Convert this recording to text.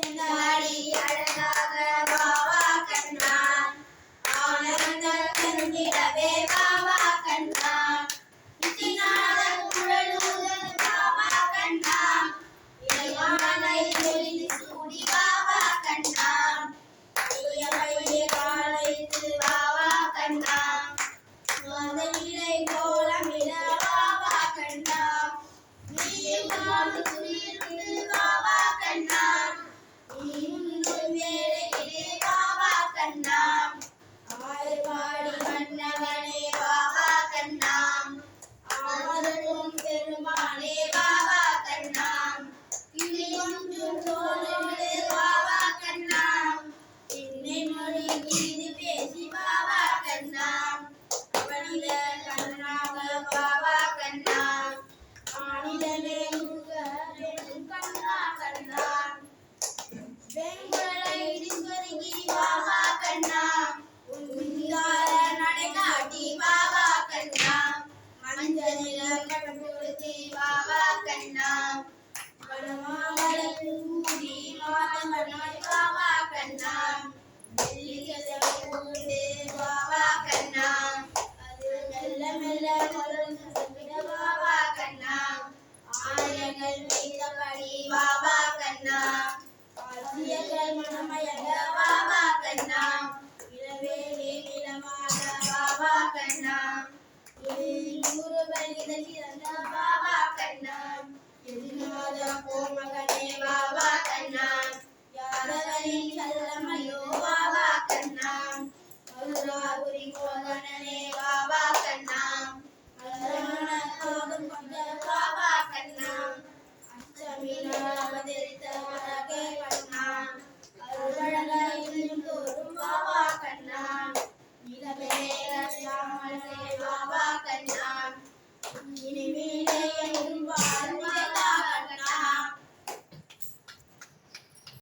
செந்தாடி அழகாக வாவா கண்ணா ஆனந்தங்கள் கருந்திடவே வாவா கண்ணா இசைநாத குழலூதல் வாவா கண்ணா இறைவானை எழில் சூடி வாவா கண்ணா பைய பைய காலைத்து வாவா கண்ணா சுவந்தநிலை கோலமிட வாவா கண்ணா நீயும் காடு துயிர்ந்து வாவா கண்ணா நீயும் வேலையிலே வாவா கண்ணா ஆயர்வாடி மன்னவனே வாவா கண்ணா ஆதரும் பெருமானே வாவா கண்ணா கிளியொன்றும் தோளுமிடு வாவா கண்ணா என்னை மொழி மீது பேசி வாவா கண்ணா அவனிட கண்ணாக வாவா கண்ணா ஆனிடனே கண்ணா கண்ணா வெண்குழலை இடிஸ்வருகி வாவா கண்ணா உன்னிதார நடை காட்டி வாவா கண்ணா மஞ்சள் நிற கடம்புடுத்தி வாவா கண்ணா வனமாமலை கூடி மாதவனாய் வாவா கண்ணா வெள்ளிக்கதை பூண்டு வாவா கண்ணா அது மெல்ல மெல்ல மலர்ந்து வாவா கண்ணா ஆயர்கள் வைத்தபடி வாவா கண்ணா ஆசியர்கள் மனமயங்க வாவா கண்ணா இளவேலே நிலமாக வாவா கண்ணா வாவா கண்ணா எதிர்நாத கோமகனே வாவா கண்ணா யாதவரின் செல்லமையோ வாவா கண்ணா மதுராபுரி கோகனனே வாவா கண்ணா அலரமண கோகம் கொண்ட வாவா கண்ணா அச்சமினால் அவதரித்த அழகே கண்ணா அருளழகாய் தோறும் வாவா கண்ணா நிலவே சாமலே